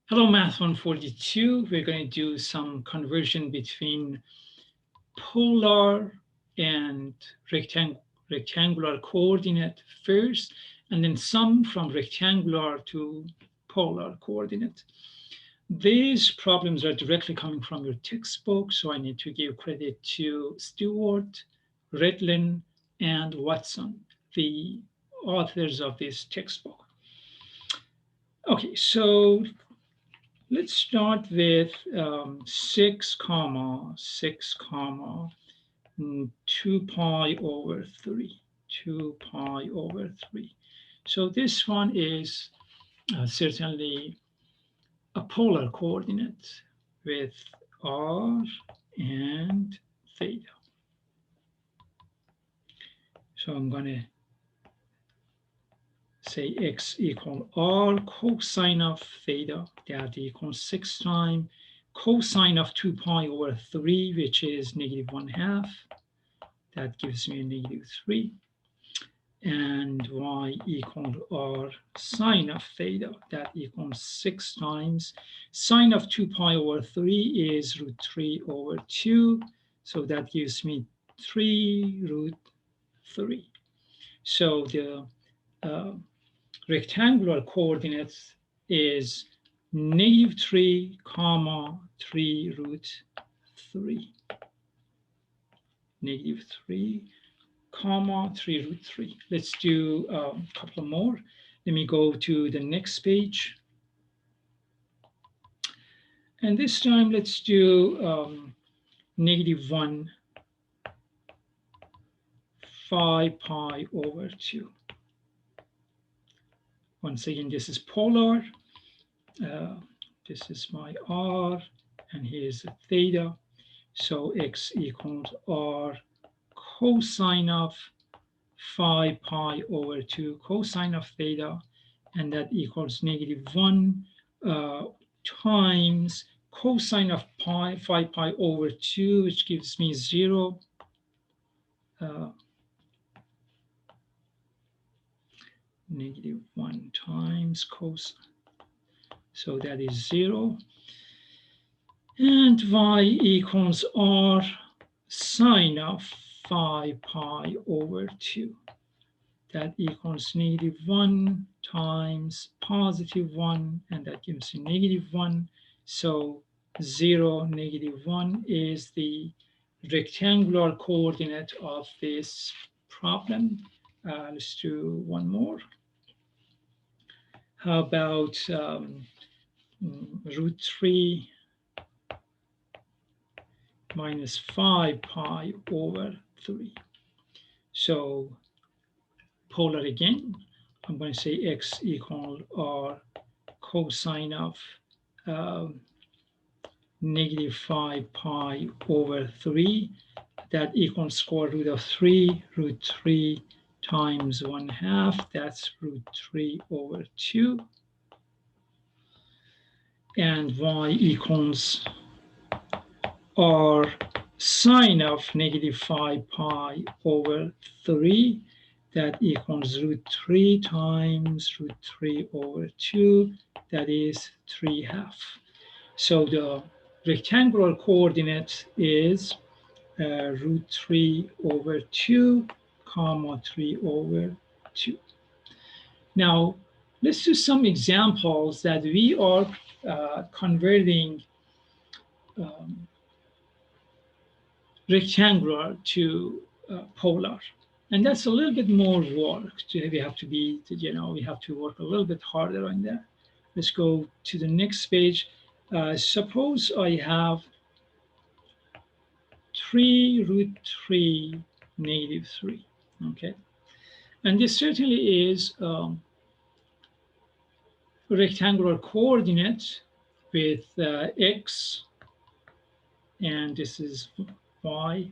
Hello, Math 142. We're going to do some conversion between polar and rectangular coordinate first, and then some from rectangular to polar coordinate. These problems are directly coming from your textbook, so I need to give credit to Stewart, Redlin, and Watson, the authors of this textbook. Okay, so let's start with 6 comma 6 comma 2 pi over 3, 2 pi over 3. So this one is certainly a polar coordinate with r and theta. So I'm going to say x equal r cosine of theta, that equals 6 times cosine of 2 pi over 3, which is -1/2. That gives me a -3. And y equal r sine of theta, that equals 6 times sine of 2 pi over 3 is √3 over 2. So that gives me 3√3. So the uh, rectangular coordinates is -3 comma 3√3. -3 comma 3√3. Let's do a couple more. Let me go to the next page. And this time let's do -1 5 pi over 2. Once again, this is polar. This is my r, and here's the theta. So x equals r cosine of 5 pi over 2 cosine of theta, and that equals -1 times cosine of 5 pi over 2, which gives me 0. -1 times cosine. So that is 0. And y equals r sine of 5 pi over 2. That equals -1 times +1, and that gives me -1. So 0, -1 is the rectangular coordinate of this problem. Let's do one more. How about √3 minus 5 pi over 3? So polar again, I'm going to say x equal r cosine of -5 pi over 3. That equals square root of 3, √3 times 1/2. That's √3 over 2. And y equals r sine of -5 pi over 3. That equals √3 times √3 over 2. That is 3/2. So the rectangular coordinate is √3 over 2, comma 3 over 2. Now, let's do some examples that we are converting rectangular to polar. And that's a little bit more work. We have to be, we have to work a little bit harder on that. Let's go to the next page. Suppose I have 3√3 -3, okay? And this certainly is a rectangular coordinate with x, and this is y.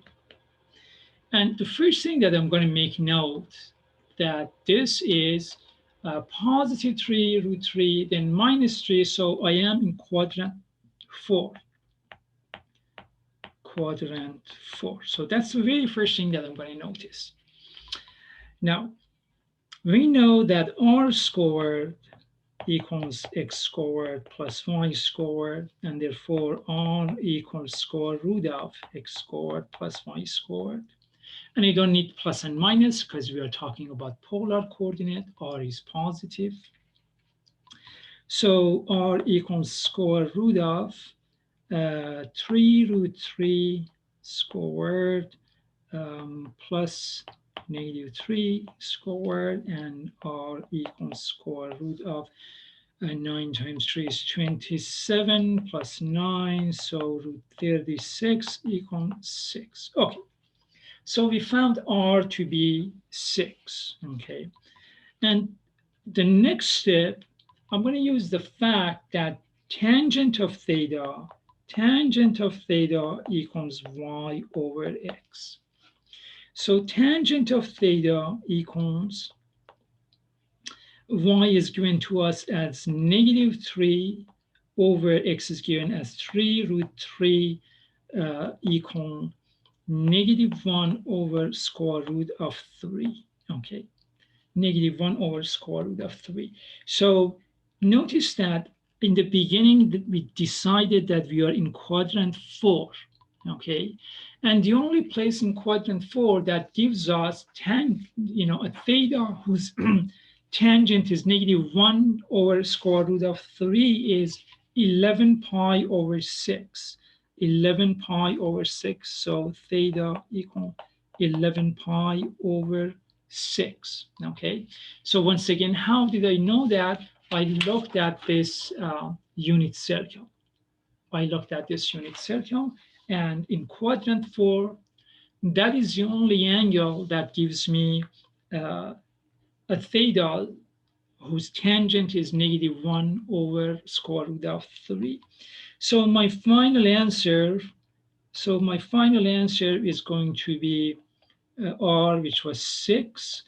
And the first thing that I'm going to make note that this is +3√3, then -3, so I am in quadrant 4. Quadrant 4. So that's the very first thing that I'm going to notice. Now, we know that r squared equals x squared plus y squared, and therefore r equals square root of x squared plus y squared. And you don't need plus and minus because we are talking about polar coordinate. R is positive. So r equals square root of 3 root 3 squared plus negative 3 squared, and r equals square root of 9 times 3 is 27 plus 9, so root 36 equals 6. Okay, so we found r to be 6. Okay, and the next step, I'm going to use the fact that tangent of theta equals y over x. So tangent of theta equals y is given to us as negative 3 over x is given as 3 root 3 equal negative 1 over square root of 3. Okay, negative 1 over square root of 3. So notice that in the beginning that we decided that we are in quadrant 4. Okay, and the only place in quadrant 4 that gives us a theta whose tangent is negative 1 over square root of 3 is 11 pi over 6. 11 pi over 6. So theta equal 11 pi over 6. Okay. So once again, how did I know that? I looked at this unit circle. And in quadrant 4, that is the only angle that gives me a theta whose tangent is negative 1 over square root of 3. So my final answer is going to be r, which was 6,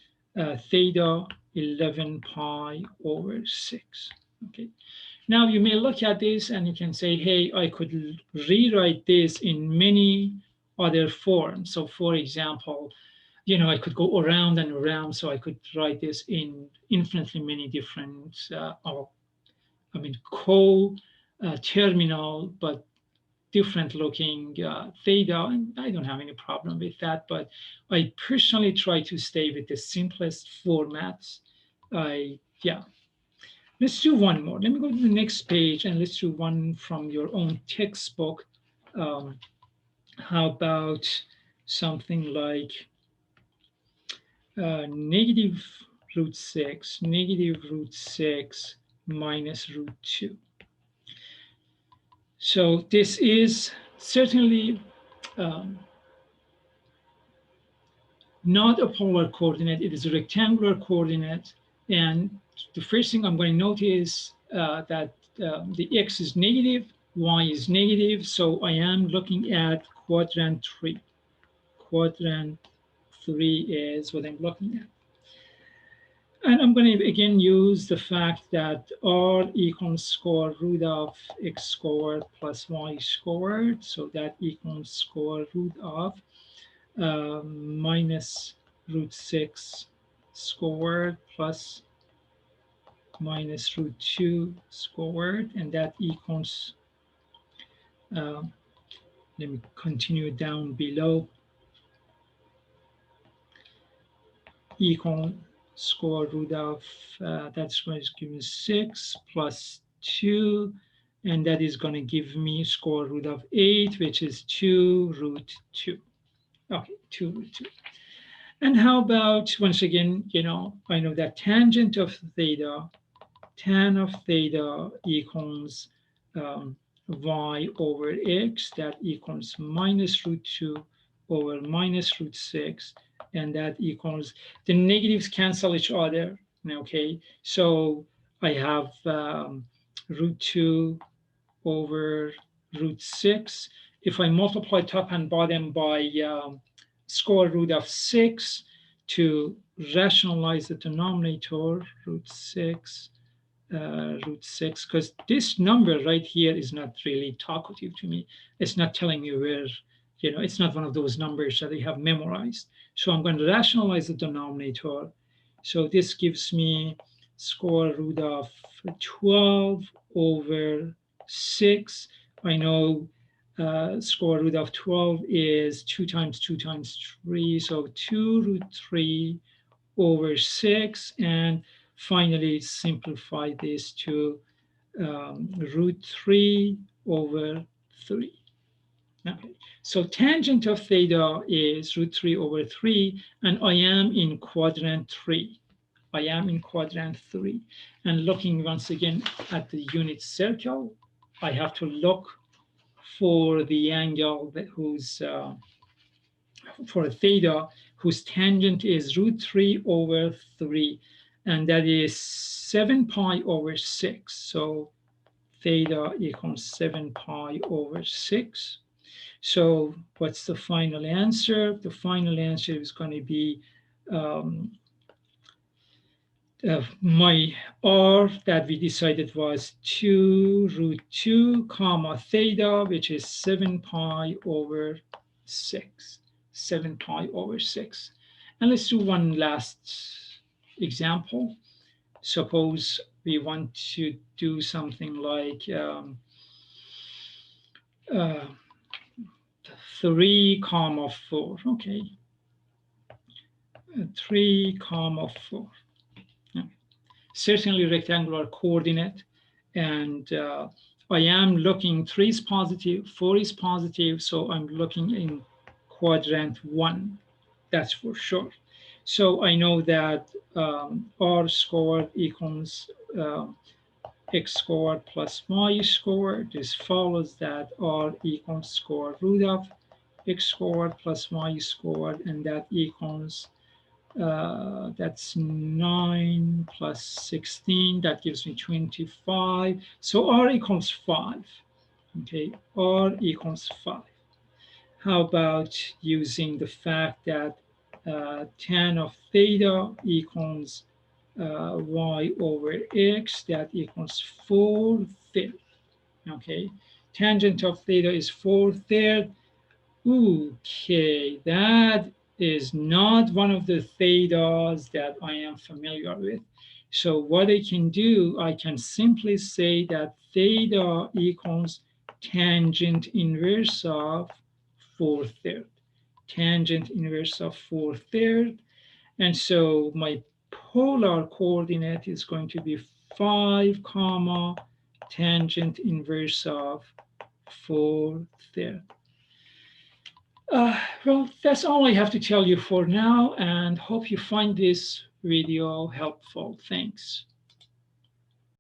theta 11 pi over 6. Okay. Now you may look at this and you can say, hey, I could rewrite this in many other forms. So for example, I could go around and around, so I could write this in infinitely many different, co-terminal, but different looking theta, and I don't have any problem with that, but I personally try to stay with the simplest formats. Yeah. Let's do one more. Let me go to the next page and let's do one from your own textbook. How about something like negative root 6 minus root 2. So this is certainly not a polar coordinate, it is a rectangular coordinate. And the first thing I'm going to notice that the x is negative, y is negative, so I am looking at quadrant 3. Quadrant 3 is what I'm looking at. And I'm going to again use the fact that r equals square root of x squared plus y squared. So that equals square root of minus root 6 squared plus minus root 2 squared. And that equals, let me continue down below, equal square root of, that's going to give me 6 plus 2, and that is going to give me square root of 8, which is 2 root 2. Okay, 2 root 2. And how about, once again, I know that tangent of theta, tan of theta equals y over x, that equals minus root 2 over minus root 6, and that equals, the negatives cancel each other, okay? So I have root 2 over root 6. If I multiply top and bottom by square root of 6 to rationalize the denominator, root 6, because this number right here is not really talkative to me. It's not telling me where, it's not one of those numbers that I have memorized. So I'm going to rationalize the denominator. So this gives me square root of 12 over 6. I know square root of 12 is 2 times 2 times 3, so 2 root 3 over 6. And finally, simplify this to root 3 over 3. Okay, so tangent of theta is root 3 over 3, and I am in quadrant 3. I am in quadrant 3. And looking once again at the unit circle, I have to look for the angle that whose for theta whose tangent is root 3 over 3, and that is 7 pi over 6. So theta equals 7 pi over 6. So what's the final answer? The final answer is going to be um, my r that we decided was 2 root 2 comma theta, which is 7 pi over 6. 7 pi over 6. And let's do one last example. Suppose we want to do something like uh, 3 comma 4. Okay, 3 comma 4. Certainly rectangular coordinate, and I am looking 3 is positive, 4 is positive, so I'm looking in quadrant 1, that's for sure. So I know that r squared equals x squared plus y squared. This follows that r equals square root of x squared plus y squared, and that equals that's 9 plus 16, that gives me 25. So r equals 5. Okay, r equals 5. How about using the fact that tan of theta equals y over x, that equals 4 thirds. Okay, tangent of theta is 4 thirds. Okay, that is not one of the thetas that I am familiar with. So what I can do, I can simply say that theta equals tangent inverse of 4 thirds. Tangent inverse of 4 thirds. And so my polar coordinate is going to be 5 comma tangent inverse of 4 thirds. Well, that's all I have to tell you for now, and hope you find this video helpful. Thanks.